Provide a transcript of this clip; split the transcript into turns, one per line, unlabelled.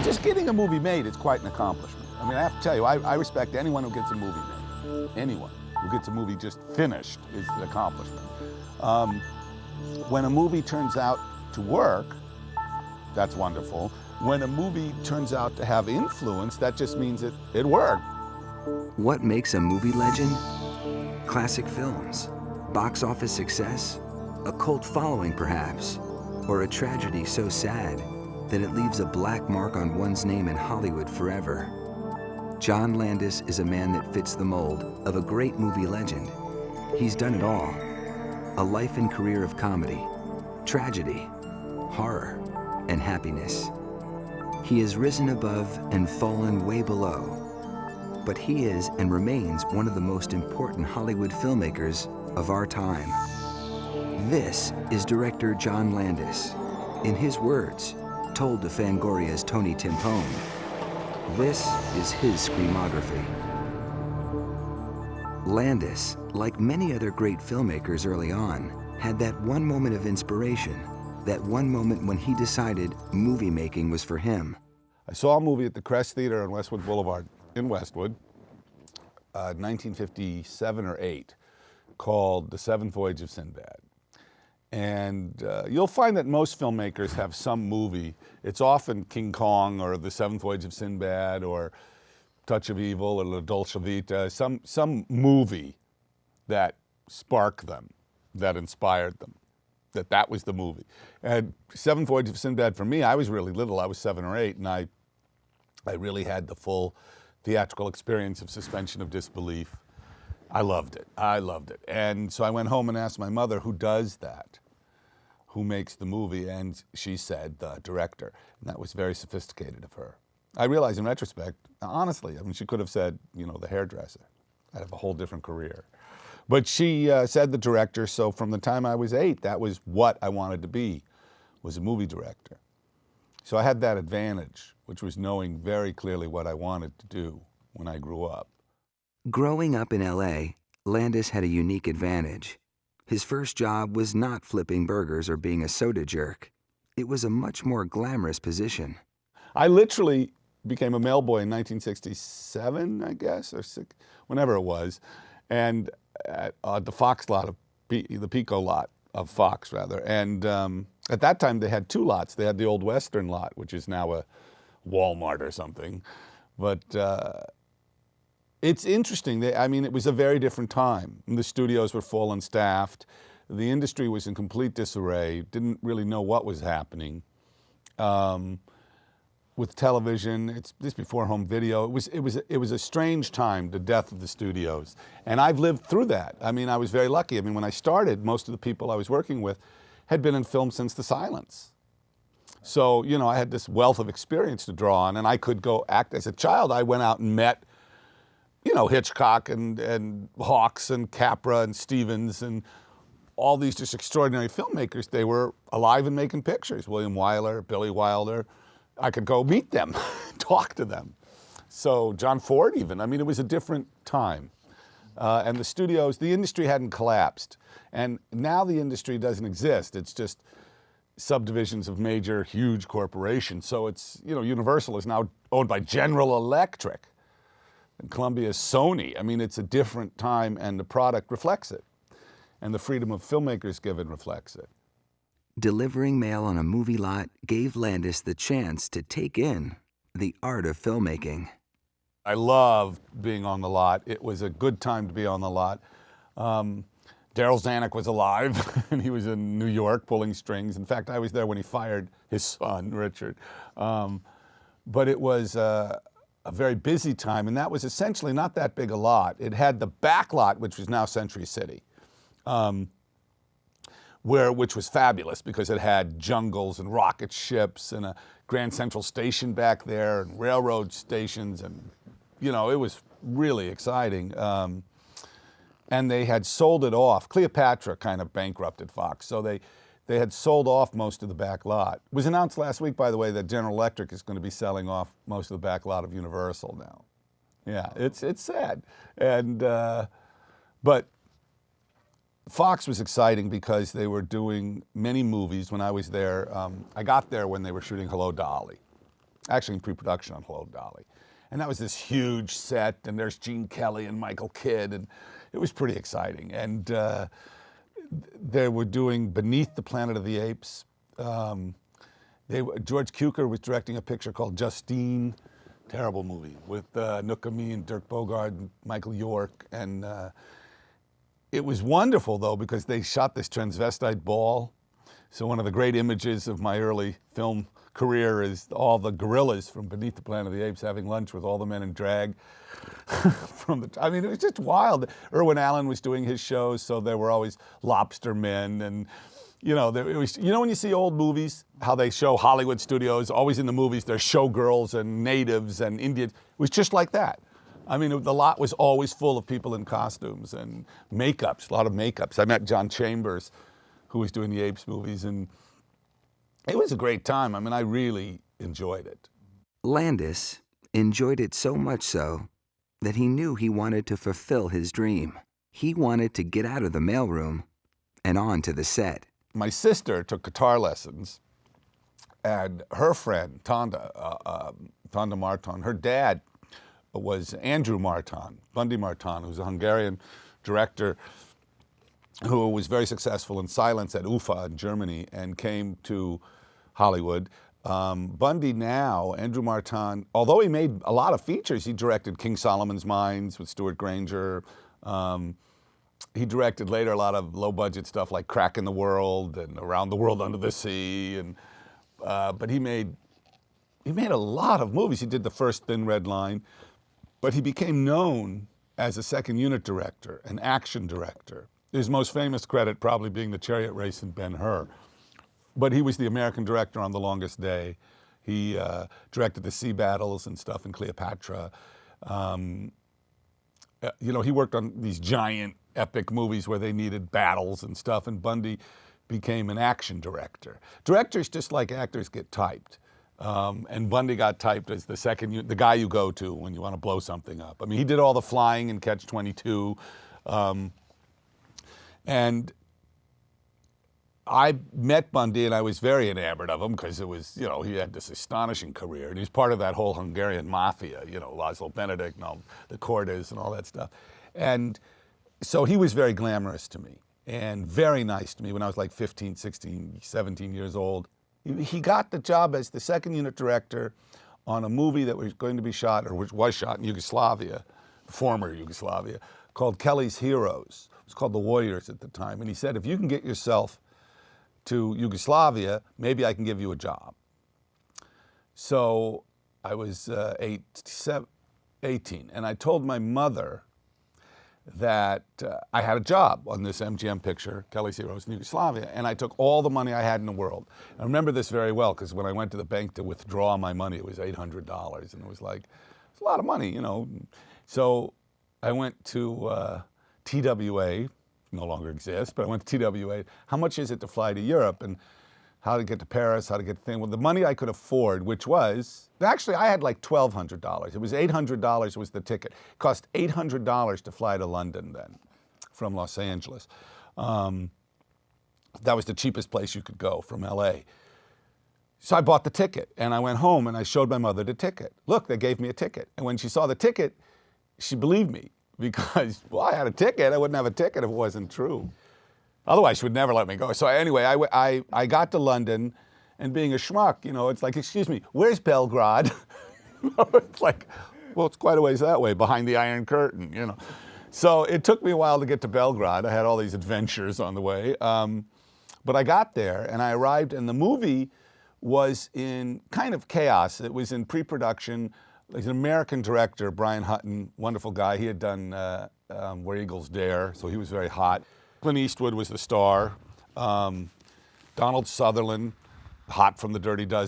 just getting a movie made is quite an accomplishment. I mean, I have to tell you, I respect anyone who gets a movie made. Anyone who gets a movie just finished is an accomplishment. When a movie turns out to work, that's wonderful. When a movie turns out to have influence, that just means it worked.
What makes a movie legend? Classic films, box office success, a cult following perhaps, or a tragedy so sad that it leaves a black mark on one's name in Hollywood forever. Jon Landis is a man that fits the mold of a great movie legend. He's done it all. A life and career of comedy, tragedy, horror, and happiness. He has risen above and fallen way below. But he is and remains one of the most important Hollywood filmmakers of our time. This is director Jon Landis. In his words, told to Fangoria's Tony Timpone, this is his screamography. Landis, like many other great filmmakers early on, had that one moment of inspiration, that one moment when he decided movie making was for him.
I saw a movie at the Crest Theater on Westwood Boulevard in Westwood, 1957 or 8, called The Seventh Voyage of Sinbad. And you'll find that most filmmakers have some movie. It's often King Kong or The Seventh Voyage of Sinbad or Touch of Evil or La Dolce Vita, some movie that sparked them, that inspired them, that was the movie. And Seventh Voyage of Sinbad, for me, I was really little. I was 7 or 8, and I really had the full theatrical experience of suspension of disbelief. I loved it. I loved it. And so I went home and asked my mother, who does that? Who makes the movie? And she said, the director. And that was very sophisticated of her. I realize in retrospect, honestly, I mean, she could have said, you know, the hairdresser. I'd have a whole different career. But she said the director, so from the time I was 8, that was what I wanted to be, was a movie director. So I had that advantage, which was knowing very clearly what I wanted to do when I grew up.
Growing up in LA, Landis had a unique advantage. His first job was not flipping burgers or being a soda jerk. It was a much more glamorous position.
I literally became a mailboy in 1967, I guess, or whenever it was, and at the Fox lot, the Pico lot of Fox, rather. And at that time, they had 2 lots. They had the old Western lot, which is now a Walmart or something. But it's interesting. I mean, it was a very different time. The studios were full and staffed. The industry was in complete disarray, didn't really know what was happening. With television, it's this before home video. It was a strange time, the death of the studios, and I've lived through that. I mean, I was very lucky. I mean, when I started, most of the people I was working with had been in film since the silence. So, you know, I had this wealth of experience to draw on, and I could go act. As a child, I went out and met, you know, Hitchcock and Hawks and Capra and Stevens and all these just extraordinary filmmakers. They were alive and making pictures. William Wyler, Billy Wilder. I could go meet them, talk to them. So John Ford even. I mean, it was a different time. And the studios, the industry hadn't collapsed. And now the industry doesn't exist. It's just subdivisions of major, huge corporations. So it's, you know, Universal is now owned by General Electric. And Columbia is Sony. I mean, it's a different time, and the product reflects it. And the freedom of filmmakers given reflects it.
Delivering mail on a movie lot gave Landis the chance to take in the art of filmmaking.
I loved being on the lot. It was a good time to be on the lot. Daryl Zanuck was alive, and he was in New York pulling strings. In fact, I was there when he fired his son, Richard. But it was a very busy time, and that was essentially not that big a lot. It had the back lot, which was now Century City. Which was fabulous because it had jungles and rocket ships and a Grand Central Station back there and railroad stations, and you know, it was really exciting. And they had sold it off. Cleopatra kind of bankrupted Fox, so they had sold off most of the back lot. It was announced last week, by the way, that General Electric is going to be selling off most of the back lot of Universal now. Yeah, it's sad, and but Fox was exciting because they were doing many movies when I was there. I got there when they were shooting Hello, Dolly. actually in pre-production on Hello, Dolly. And that was this huge set, and there's Gene Kelly and Michael Kidd, and it was pretty exciting. And they were doing Beneath the Planet of the Apes. George Cukor was directing a picture called Justine, terrible movie, with Nookami and Dirk Bogarde and Michael York. And it was wonderful, though, because they shot this transvestite ball. So one of the great images of my early film career is all the gorillas from Beneath the Planet of the Apes having lunch with all the men in drag. I mean, it was just wild. Irwin Allen was doing his shows, so there were always lobster men, and when you see old movies, how they show Hollywood studios, always in the movies, there's showgirls and natives and Indians. It was just like that. I mean, the lot was always full of people in costumes and makeups, a lot of makeups. I met John Chambers, who was doing the Apes movies, and it was a great time. I mean, I really enjoyed it.
Landis enjoyed it so much so that he knew he wanted to fulfill his dream. He wanted to get out of the mailroom and on to the set.
My sister took guitar lessons, and her friend, Tonda Marton, her dad was Andrew Marton, Bundy Marton, who's a Hungarian director who was very successful in silence at UFA in Germany and came to Hollywood. Bundy now, Andrew Marton, although he made a lot of features, he directed King Solomon's Mines with Stuart Granger. He directed later a lot of low-budget stuff like Crack in the World and Around the World Under the Sea. But he made a lot of movies. He did the first Thin Red Line, but he became known as a second unit director, an action director. His most famous credit probably being the chariot race in Ben-Hur. But he was the American director on The Longest Day. He directed the sea battles and stuff in Cleopatra. He worked on these giant epic movies where they needed battles and stuff, and Bundy became an action director. Directors, just like actors, get typed. And Bundy got typed as the guy you go to when you want to blow something up. I mean, he did all the flying in Catch-22. And I met Bundy, and I was very enamored of him because it was, he had this astonishing career. And he was part of that whole Hungarian mafia, Laszlo Benedict and all the Kordas and all that stuff. And so he was very glamorous to me and very nice to me when I was like 15, 16, 17 years old. He got the job as the second unit director on a movie that was going to be shot, or which was shot in Yugoslavia, former Yugoslavia, called Kelly's Heroes. It was called The Warriors at the time. And he said, if you can get yourself to Yugoslavia, maybe I can give you a job. So I was 18, and I told my mother that I had a job on this MGM picture, Kelly's Heroes in Yugoslavia, and I took all the money I had in the world. I remember this very well because when I went to the bank to withdraw my money, it was $800, and it was like, it's a lot of money, So I went to TWA, no longer exists, but I went to TWA. How much is it to fly to Europe, and how to get to Paris, how to get the thing? Well, the money I could afford, which was, actually I had like $1,200. It was $800 was the ticket. It cost $800 to fly to London then from Los Angeles. That was the cheapest place you could go from LA. So I bought the ticket, and I went home and I showed my mother the ticket. Look, they gave me a ticket. And when she saw the ticket, she believed me because, well, I had a ticket. I wouldn't have a ticket if it wasn't true. Otherwise, she would never let me go. So anyway, I got to London, and being a schmuck, it's like, excuse me, where's Belgrade? It's like, well, it's quite a ways that way, behind the Iron Curtain, So it took me a while to get to Belgrade. I had all these adventures on the way. But I got there, and I arrived, and the movie was in kind of chaos. It was in pre-production. There's an American director, Brian Hutton, wonderful guy. He had done Where Eagles Dare, so he was very hot. Clint Eastwood was the star. Donald Sutherland, hot from The Dirty Dozen.